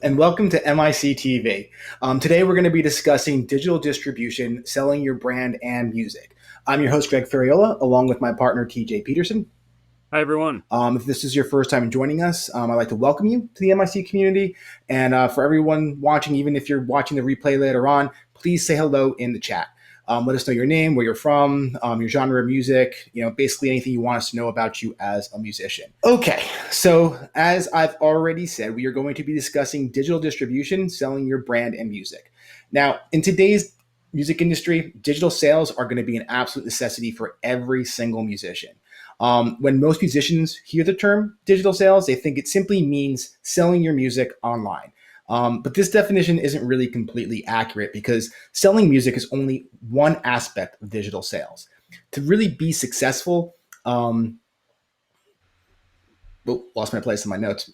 and welcome to MIC TV. Today we're going to be discussing digital distribution, selling your brand and music. I'm your host, Greg Ferriola, along with my partner, TJ Peterson. Hi, everyone. If this is your first time joining us, I'd like to welcome you to the MIC community. And for everyone watching, even if you're watching the replay later on, please say hello in the chat. Let us know your name, where you're from, your genre of music, basically anything you want us to know about you as a musician. Okay, so as I've already said, we are going to be discussing digital distribution, selling your brand and music. Now, in today's music industry, digital sales are going to be an absolute necessity for every single musician. When most musicians hear the term digital sales, they think it simply means selling your music online. But this definition isn't really completely accurate because selling music is only one aspect of digital sales. To really be successful, lost my place in my notes.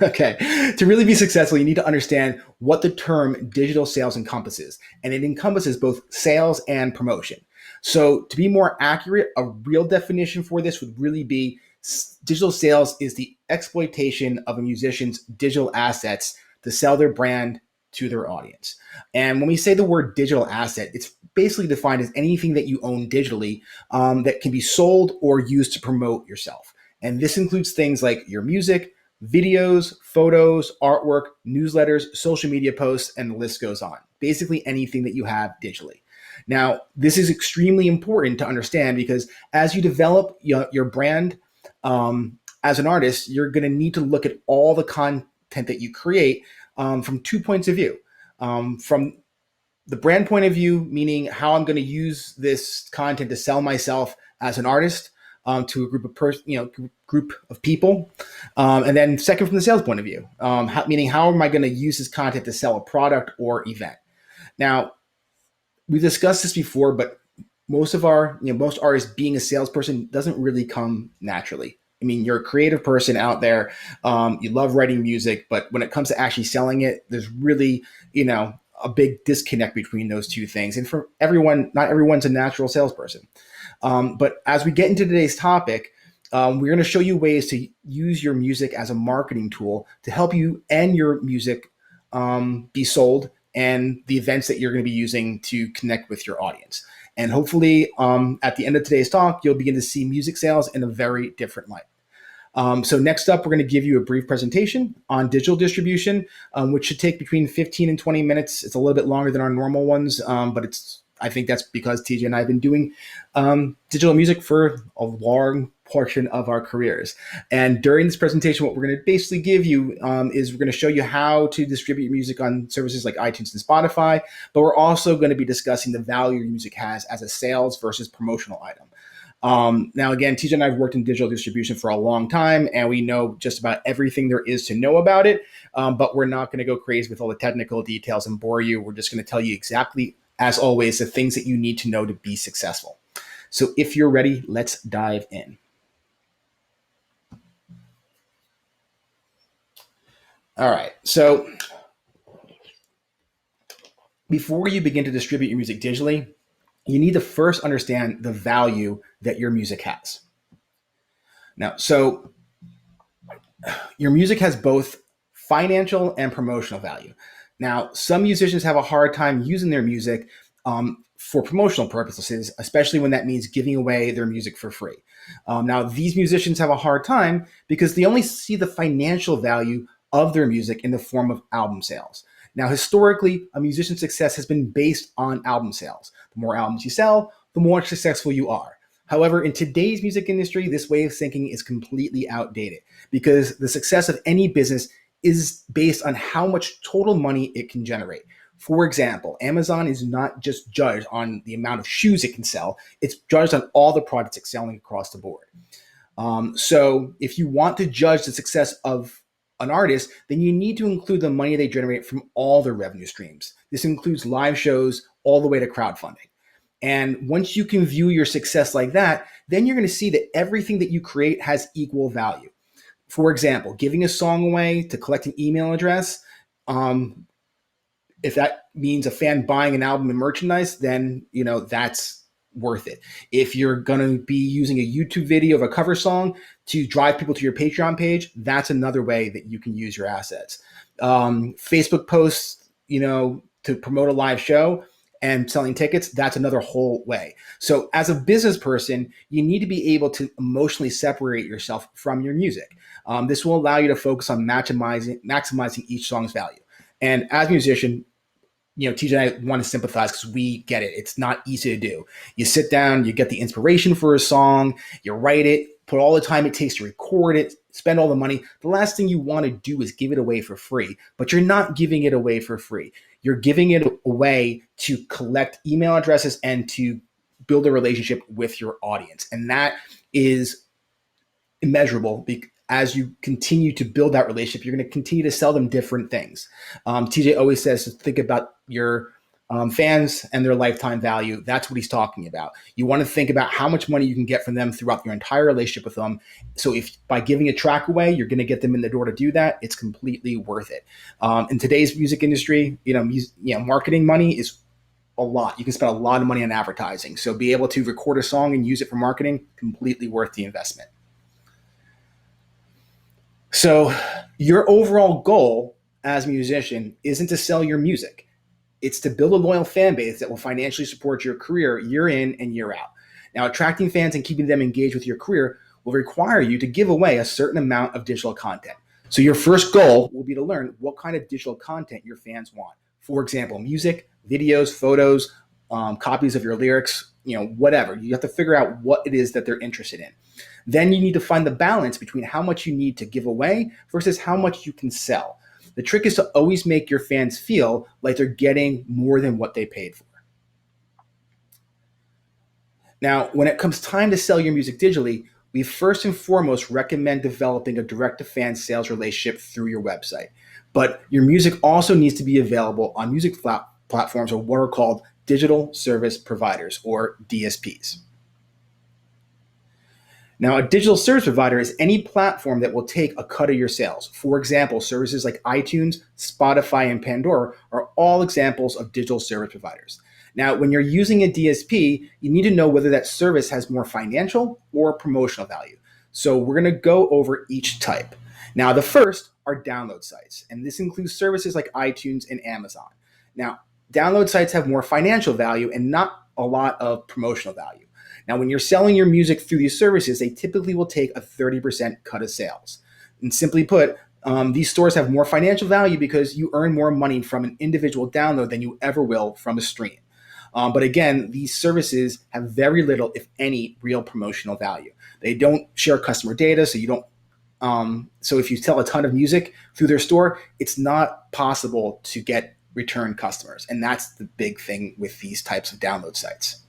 Okay. To really be successful, you need to understand what the term digital sales encompasses. And it encompasses both sales and promotion. So to be more accurate, a real definition for this would really be digital sales is the exploitation of a musician's digital assets to sell their brand to their audience. And when we say the word digital asset, it's basically defined as anything that you own digitally that can be sold or used to promote yourself. And this includes things like your music, videos, photos, artwork, newsletters, social media posts, and the list goes on. Basically anything that you have digitally. Now, this is extremely important to understand because as you develop your brand as an artist, you're going to need to look at all the content that you create from 2 points of view. From the brand point of view, meaning how I'm going to use this content to sell myself as an artist to a group of people, and then second, from the sales point of view, meaning how am I going to use this content to sell a product or event. Now, we've discussed this before, but most artists being a salesperson doesn't really come naturally. I mean, you're a creative person out there. You love writing music, but when it comes to actually selling it, there's really, a big disconnect between those two things. And for everyone, not everyone's a natural salesperson. But as we get into today's topic, we're going to show you ways to use your music as a marketing tool to help you and your music be sold and the events that you're going to be using to connect with your audience. And hopefully at the end of today's talk, you'll begin to see music sales in a very different light. So next up, we're going to give you a brief presentation on digital distribution, which should take between 15 and 20 minutes. It's a little bit longer than our normal ones, but I think that's because TJ and I have been doing digital music for a long portion of our careers. And during this presentation, what we're going to basically give you is we're going to show you how to distribute music on services like iTunes and Spotify, but we're also going to be discussing the value your music has as a sales versus promotional item. Now, again, TJ and I have worked in digital distribution for a long time, and we know just about everything there is to know about it, but we're not going to go crazy with all the technical details and bore you. We're just going to tell you exactly, as always, the things that you need to know to be successful. So if you're ready, let's dive in. All right. So before you begin to distribute your music digitally, you need to first understand the value that your music has. Now, so your music has both financial and promotional value. Now, some musicians have a hard time using their music for promotional purposes, especially when that means giving away their music for free. Now, these musicians have a hard time because they only see the financial value of their music in the form of album sales. Now, historically, a musician's success has been based on album sales. The more albums you sell, the more successful you are. However, in today's music industry, this way of thinking is completely outdated because the success of any business is based on how much total money it can generate. For example, Amazon is not just judged on the amount of shoes it can sell, it's judged on all the products it's selling across the board. So if you want to judge the success of an artist, then you need to include the money they generate from all their revenue streams. This includes live shows all the way to crowdfunding. And once you can view your success like that, then you're going to see that everything that you create has equal value. For example, giving a song away to collect an email address, if that means a fan buying an album and merchandise, then that's worth it. If you're going to be using a YouTube video of a cover song to drive people to your Patreon page, that's another way that you can use your assets. Facebook posts, to promote a live show and selling tickets, that's another whole way. So as a business person, you need to be able to emotionally separate yourself from your music. This will allow you to focus on maximizing each song's value. And as a musician, TJ and I want to sympathize because we get it. It's not easy to do. You sit down, you get the inspiration for a song, you write it, put all the time it takes to record it, spend all the money. The last thing you want to do is give it away for free, but you're not giving it away for free. You're giving it away to collect email addresses and to build a relationship with your audience. And that is immeasurable as you continue to build that relationship. You're going to continue to sell them different things. TJ always says to think about your fans and their lifetime value. That's what he's talking about. You want to think about how much money you can get from them throughout your entire relationship with them. So if by giving a track away, you're going to get them in the door to do that, it's completely worth it. In today's music industry, marketing money is a lot. You can spend a lot of money on advertising. So be able to record a song and use it for marketing, completely worth the investment. So your overall goal as a musician isn't to sell your music. It's to build a loyal fan base that will financially support your career year in and year out. Now, attracting fans and keeping them engaged with your career will require you to give away a certain amount of digital content. So your first goal will be to learn what kind of digital content your fans want. For example, music, videos, photos, copies of your lyrics, whatever. You have to figure out what it is that they're interested in. Then you need to find the balance between how much you need to give away versus how much you can sell. The trick is to always make your fans feel like they're getting more than what they paid for. Now, when it comes time to sell your music digitally, we first and foremost recommend developing a direct-to-fan sales relationship through your website. But your music also needs to be available on music platforms, or what are called digital service providers, or DSPs. Now, a digital service provider is any platform that will take a cut of your sales. For example, services like iTunes, Spotify, and Pandora are all examples of digital service providers. Now, when you're using a DSP, you need to know whether that service has more financial or promotional value. So we're going to go over each type. Now, the first are download sites, and this includes services like iTunes and Amazon. Now, download sites have more financial value and not a lot of promotional value. Now, when you're selling your music through these services, they typically will take a 30% cut of sales. And simply put, these stores have more financial value because you earn more money from an individual download than you ever will from a stream. But again, these services have very little, if any, real promotional value. They don't share customer data, so you don't. So if you sell a ton of music through their store, it's not possible to get return customers. And that's the big thing with these types of download sites.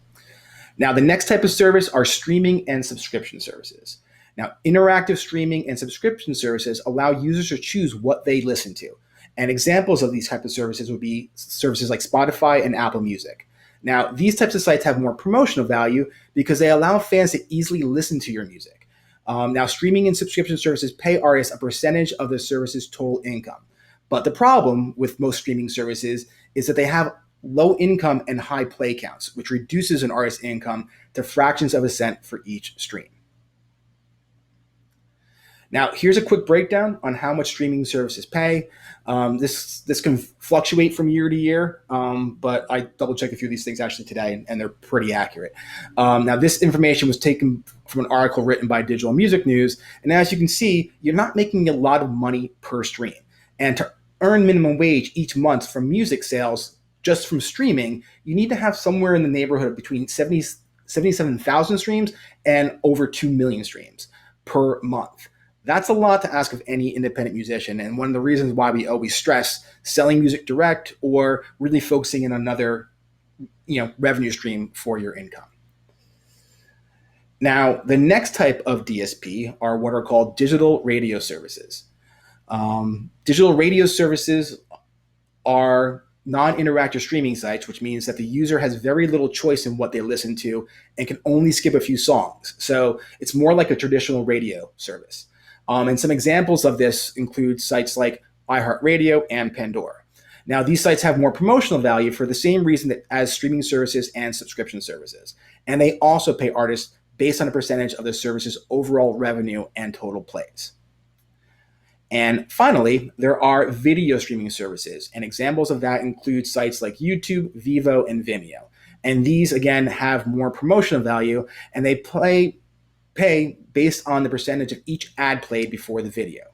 Now, the next type of service are streaming and subscription services. Now, interactive streaming and subscription services allow users to choose what they listen to. And examples of these types of services would be services like Spotify and Apple Music. Now, these types of sites have more promotional value because they allow fans to easily listen to your music. Now, streaming and subscription services pay artists a percentage of the service's total income. But the problem with most streaming services is that they have low income and high play counts, which reduces an artist's income to fractions of a cent for each stream. Now, here's a quick breakdown on how much streaming services pay. This can fluctuate from year to year, but I double-checked a few of these things actually today, and they're pretty accurate. Now, this information was taken from an article written by Digital Music News, and as you can see, you're not making a lot of money per stream. And to earn minimum wage each month from music sales, just from streaming, you need to have somewhere in the neighborhood of between 77,000 streams and over 2 million streams per month. That's a lot to ask of any independent musician, and one of the reasons why we always stress selling music direct or really focusing in another revenue stream for your income. Now, the next type of DSP are what are called digital radio services. Digital radio services are non-interactive streaming sites, which means that the user has very little choice in what they listen to and can only skip a few songs. So it's more like a traditional radio service. And some examples of this include sites like iHeartRadio and Pandora. Now, these sites have more promotional value for the same reason that as streaming services and subscription services. And they also pay artists based on a percentage of the service's overall revenue and total plays. And finally, there are video streaming services, and examples of that include sites like YouTube, Vivo, and Vimeo. And these, again, have more promotional value, and they pay based on the percentage of each ad played before the video.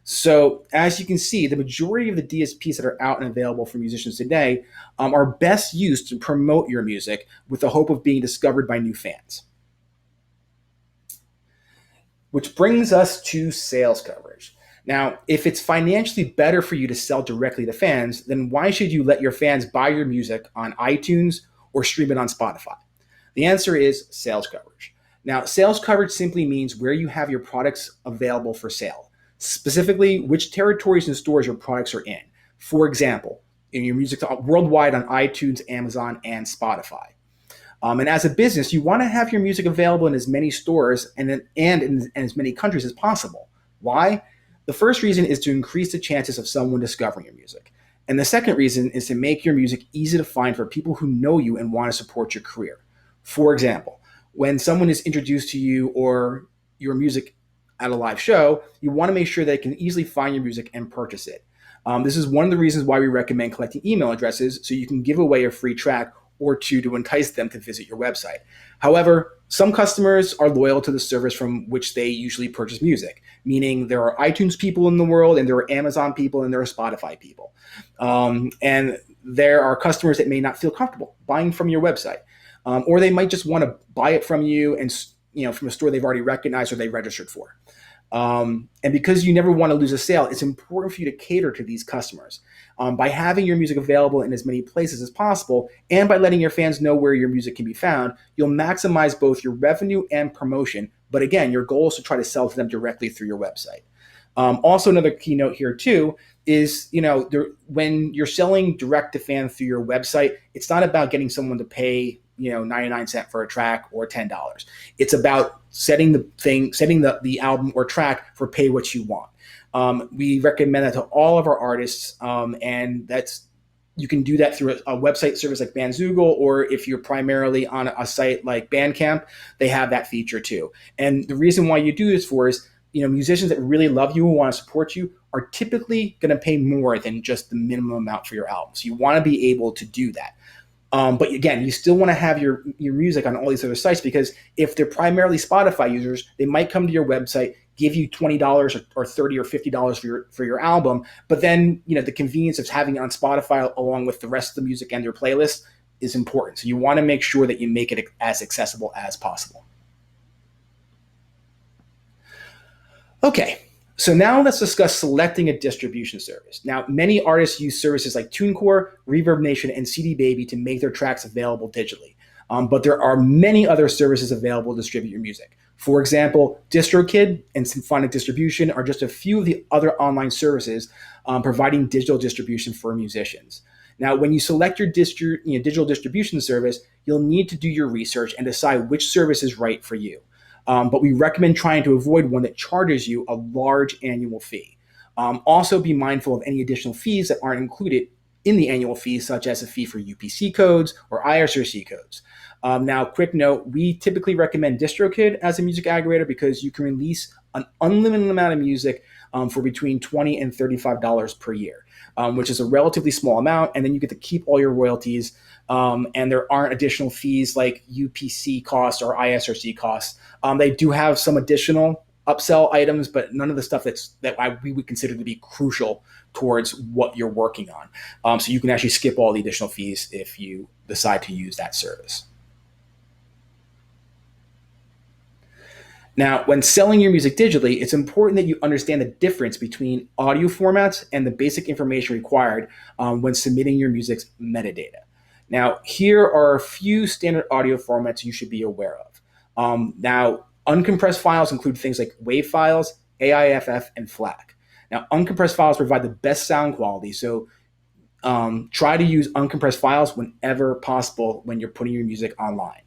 So, as you can see, the majority of the DSPs that are out and available for musicians today are best used to promote your music with the hope of being discovered by new fans. Which brings us to sales coverage. Now, if it's financially better for you to sell directly to fans, then why should you let your fans buy your music on iTunes or stream it on Spotify? The answer is sales coverage. Now, sales coverage simply means where you have your products available for sale, specifically which territories and stores your products are in. For example, in your music worldwide on iTunes, Amazon, and Spotify. And as a business, you want to have your music available in as many stores and in as many countries as possible. Why? The first reason is to increase the chances of someone discovering your music. And the second reason is to make your music easy to find for people who know you and want to support your career. For example, when someone is introduced to you or your music at a live show, you want to make sure they can easily find your music and purchase it. This is one of the reasons why we recommend collecting email addresses so you can give away a free track or two to entice them to visit your website. However, some customers are loyal to the service from which they usually purchase music, meaning there are iTunes people in the world, and there are Amazon people, and there are Spotify people. And there are customers that may not feel comfortable buying from your website, or they might just want to buy it from you and from a store they've already recognized or they registered for. And because you never want to lose a sale, it's important for you to cater to these customers. By having your music available in as many places as possible, and by letting your fans know where your music can be found, you'll maximize both your revenue and promotion. But again, your goal is to try to sell to them directly through your website. Also, another keynote here too is, when you're selling direct to fan through your website, it's not about getting someone to pay 99 cents for a track or $10. It's about setting the album or track for pay what you want. We recommend that to all of our artists, and you can do that through a website service like Bandzoogle, or if you're primarily on a site like Bandcamp, they have that feature too. And the reason why you do this is, musicians that really love you and want to support you are typically going to pay more than just the minimum amount for your album. So you want to be able to do that. But again, you still want to have your music on all these other sites, because if they're primarily Spotify users, they might come to your website, give you $20 or $30 or $50 for your album. But then, the convenience of having it on Spotify along with the rest of the music and your playlist is important. So you want to make sure that you make it as accessible as possible. Okay. So now let's discuss selecting a distribution service. Now, many artists use services like TuneCore, Reverb Nation, and CD Baby to make their tracks available digitally. But there are many other services available to distribute your music. For example, DistroKid and Symphonic Distribution are just a few of the other online services providing digital distribution for musicians. Now, when you select your digital distribution service, you'll need to do your research and decide which service is right for you. But we recommend trying to avoid one that charges you a large annual fee. Also, be mindful of any additional fees that aren't included in the annual fee, such as a fee for UPC codes or ISRC codes. Now, quick note, we typically recommend DistroKid as a music aggregator because you can release an unlimited amount of music for between $20 and $35 per year, which is a relatively small amount, and then you get to keep all your royalties. And there aren't additional fees like UPC costs or ISRC costs. They do have some additional upsell items, but none of the stuff we would consider to be crucial towards what you're working on. So you can actually skip all the additional fees if you decide to use that service. Now, when selling your music digitally, it's important that you understand the difference between audio formats and the basic information required when submitting your music's metadata. Now, here are a few standard audio formats you should be aware of. Now, uncompressed files include things like WAV files, AIFF, and FLAC. Now, uncompressed files provide the best sound quality, so try to use uncompressed files whenever possible when you're putting your music online.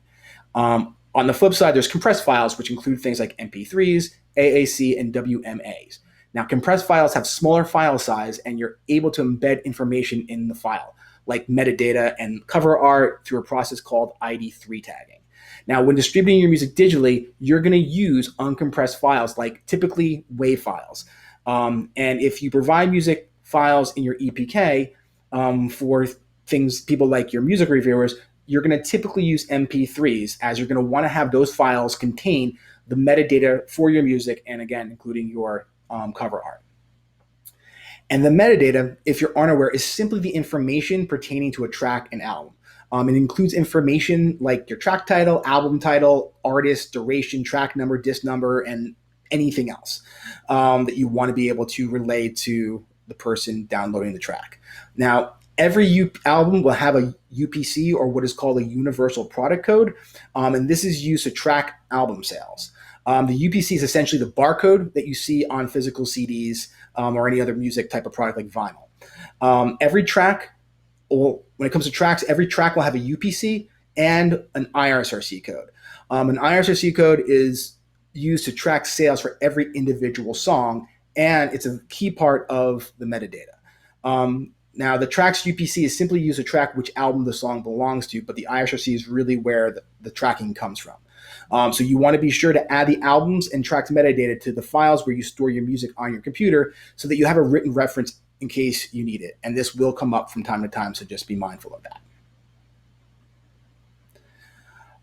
On the flip side, there's compressed files, which include things like MP3s, AAC, and WMAs. Now, compressed files have smaller file size, and you're able to embed information in the file, like metadata and cover art, through a process called ID3 tagging. Now, when distributing your music digitally, you're going to use uncompressed files, like typically WAV files. And if you provide music files in your EPK for things people like your music reviewers, you're going to typically use MP3s, as you're going to want to have those files contain the metadata for your music, and again, including your cover art. And the metadata, if you're unaware, is simply the information pertaining to a track and album. It includes information like your track title, album title, artist, duration, track number, disc number, and anything else that you want to be able to relay to the person downloading the track. Now, every album will have a UPC, or what is called a universal product code, and this is used to track album sales. The UPC is essentially the barcode that you see on physical CDs or any other music type of product like vinyl. Every track, when it comes to tracks, every track will have a UPC and an ISRC code. An ISRC code is used to track sales for every individual song, and it's a key part of the metadata. Now, the track's UPC is simply used to track which album the song belongs to, but the ISRC is really where the tracking comes from. So you want to be sure to add the albums and tracks metadata to the files where you store your music on your computer, so that you have a written reference in case you need it. And this will come up from time to time, so just be mindful of that.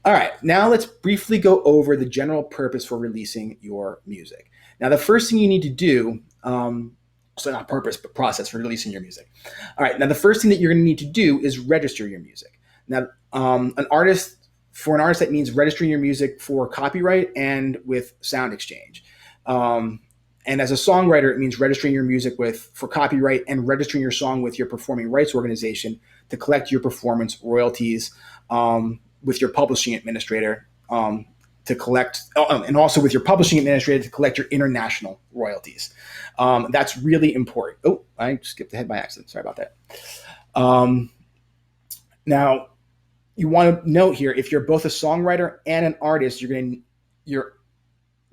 All right, now let's briefly go over the general purpose for releasing your music. Now, the first thing you need to do, so not purpose, but process for releasing your music. All right, now the first thing that you're going to need to do is register your music. Now, for an artist, that means registering your music for copyright and with Sound Exchange. And as a songwriter, it means registering your music for copyright and registering your song with your performing rights organization to collect your performance royalties, with your publishing administrator to collect, and also with your publishing administrator to collect your international royalties. That's really important. Oh, I skipped ahead by accident. Sorry about that. Now, you want to note here, if you're both a songwriter and an artist, you're going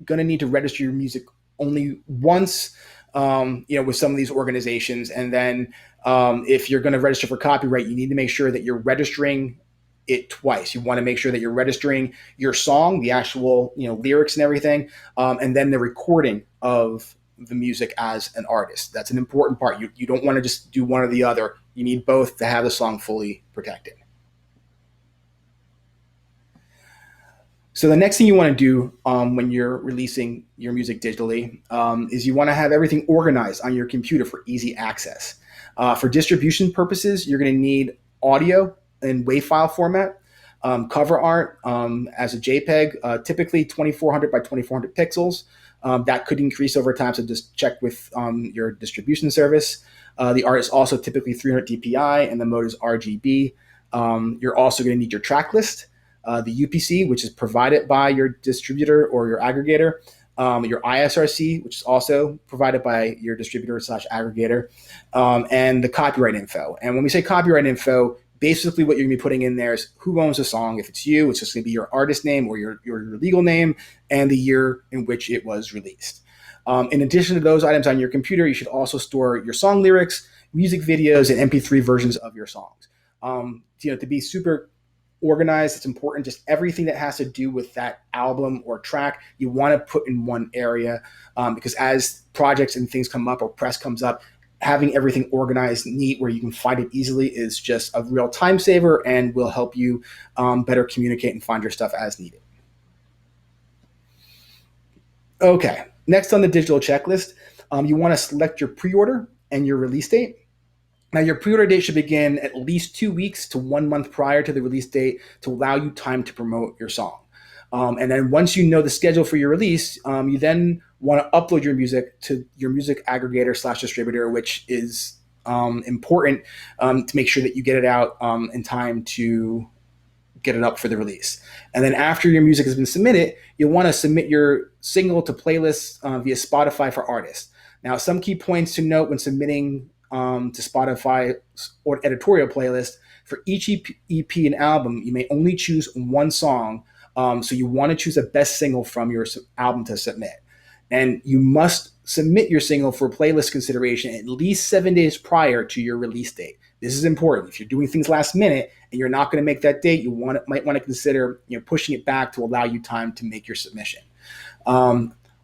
to need to register your music only once, with some of these organizations. And then if you're going to register for copyright, you need to make sure that you're registering it twice. You want to make sure that you're registering your song, the actual, lyrics and everything, and then the recording of the music as an artist. That's an important part. You don't want to just do one or the other. You need both to have the song fully protected. So the next thing you want to do when you're releasing your music digitally is you want to have everything organized on your computer for easy access. For distribution purposes, you're going to need audio in WAV file format, cover art as a JPEG, typically 2400 by 2400 pixels. That could increase over time, so just check with your distribution service. The art is also typically 300 dpi, and the mode is RGB. You're also going to need your track list, the UPC, which is provided by your distributor or your aggregator, your ISRC, which is also provided by your distributor / aggregator, and the copyright info. And when we say copyright info, basically what you're going to be putting in there is who owns the song. If it's you, it's just going to be your artist name or your legal name and the year in which it was released. In addition to those items on your computer, you should also store your song lyrics, music videos, and MP3 versions of your songs. To be super organized, it's important. Just everything that has to do with that album or track, you want to put in one area, because as projects and things come up or press comes up, having everything organized, neat, where you can find it easily is just a real time saver and will help you better communicate and find your stuff as needed. Okay, next on the digital checklist, you want to select your pre-order and your release date. Now, your pre-order date should begin at least 2 weeks to 1 month prior to the release date to allow you time to promote your song. And then once you know the schedule for your release, you then want to upload your music to your music aggregator / distributor, which is important to make sure that you get it out in time to get it up for the release. And then after your music has been submitted, you'll want to submit your single to playlists via Spotify for artists. Now, some key points to note when submitting to Spotify or editorial playlist: for each EP and album, you may only choose one song. So you want to choose a best single from your album to submit. And you must submit your single for playlist consideration at least 7 days prior to your release date. This is important. If you're doing things last minute and you're not going to make that date, you might want to consider pushing it back to allow you time to make your submission.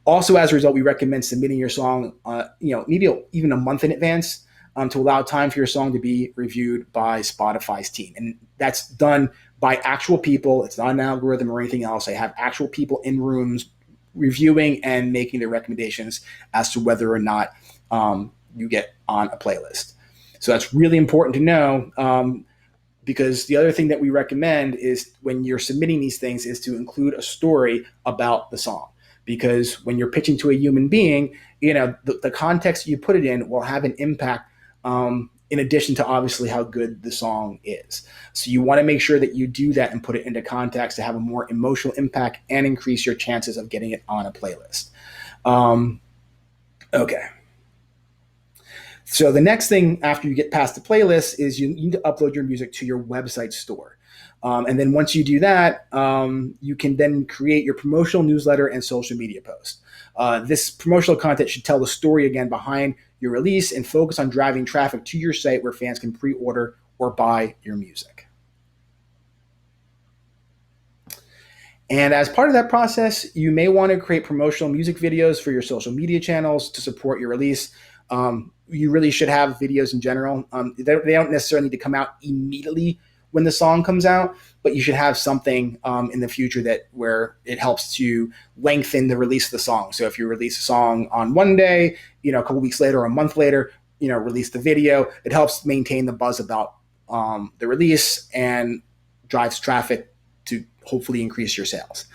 Also, as a result, we recommend submitting your song, maybe even a month in advance, to allow time for your song to be reviewed by Spotify's team. And that's done by actual people. It's not an algorithm or anything else. They have actual people in rooms reviewing and making their recommendations as to whether or not you get on a playlist. So that's really important to know. Because the other thing that we recommend is when you're submitting these things is to include a story about the song. Because when you're pitching to a human being, the context you put it in will have an impact, in addition to obviously how good the song is. So you want to make sure that you do that and put it into context to have a more emotional impact and increase your chances of getting it on a playlist. Okay. So the next thing after you get past the playlist is you need to upload your music to your website store. And then once you do that, you can then create your promotional newsletter and social media post. This promotional content should tell the story again behind your release and focus on driving traffic to your site where fans can pre-order or buy your music. And as part of that process, you may want to create promotional music videos for your social media channels to support your release. You really should have videos in general. They don't necessarily need to come out immediately when the song comes out, but you should have something in the future where it helps to lengthen the release of the song. So if you release a song on one day, a couple weeks later or a month later, release the video. It helps maintain the buzz about the release and drives traffic to hopefully increase your sales.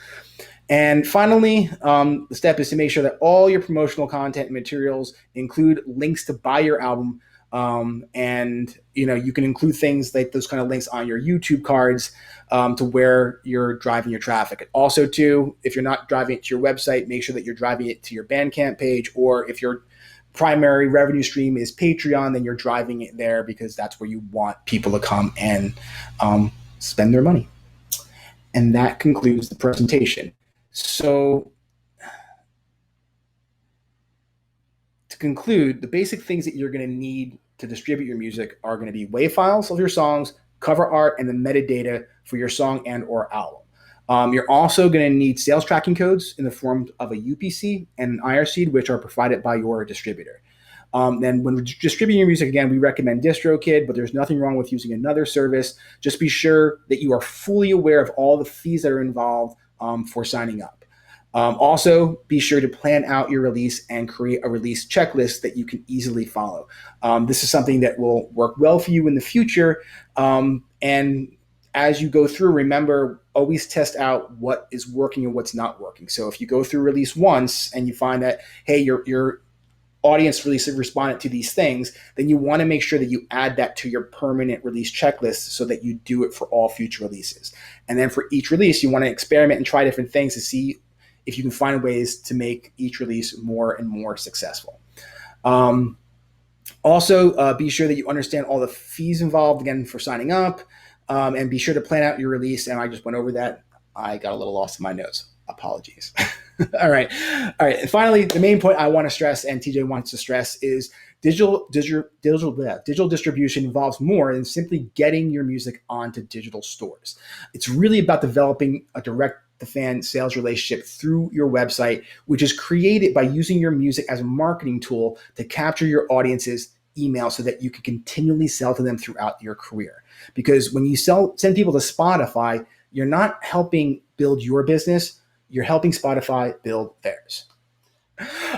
And finally, the step is to make sure that all your promotional content and materials include links to buy your album. And you can include things like those kind of links on your YouTube cards to where you're driving your traffic. Also, too, if you're not driving it to your website, make sure that you're driving it to your Bandcamp page. Or if your primary revenue stream is Patreon, then you're driving it there because that's where you want people to come and spend their money. And that concludes the presentation. So to conclude, the basic things that you're going to need to distribute your music are going to be WAV files of your songs, cover art, and the metadata for your song and or album. You're also going to need sales tracking codes in the form of a UPC and an IRC, which are provided by your distributor. Then when distributing your music, again, we recommend DistroKid, but there's nothing wrong with using another service. Just be sure that you are fully aware of all the fees that are involved for signing up. Also, be sure to plan out your release and create a release checklist that you can easily follow. This is something that will work well for you in the future. And as you go through, remember, always test out what is working and what's not working. So if you go through release once and you find that, hey, your audience release responded to these things, then you want to make sure that you add that to your permanent release checklist so that you do it for all future releases. And then for each release, you want to experiment and try different things to see if you can find ways to make each release more and more successful. Also, be sure that you understand all the fees involved, again, for signing up, and be sure to plan out your release. And I just went over that. I got a little lost in my notes. Apologies. All right. And finally, the main point I want to stress, and TJ wants to stress, is digital distribution involves more than simply getting your music onto digital stores. It's really about developing a direct-to-fan sales relationship through your website, which is created by using your music as a marketing tool to capture your audience's email so that you can continually sell to them throughout your career. Because when you send people to Spotify, you're not helping build your business, you're helping Spotify build theirs.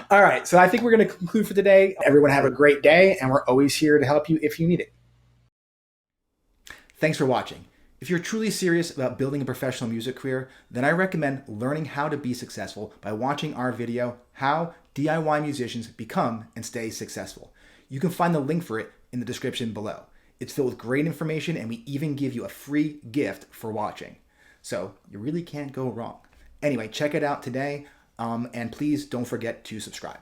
All right, so I think we're going to conclude for today. Everyone have a great day, and we're always here to help you if you need it. Thanks for watching. If you're truly serious about building a professional music career, then I recommend learning how to be successful by watching our video, How DIY Musicians Become and Stay Successful. You can find the link for it in the description below. It's filled with great information, and we even give you a free gift for watching. So you really can't go wrong. Anyway, check it out today, and please don't forget to subscribe.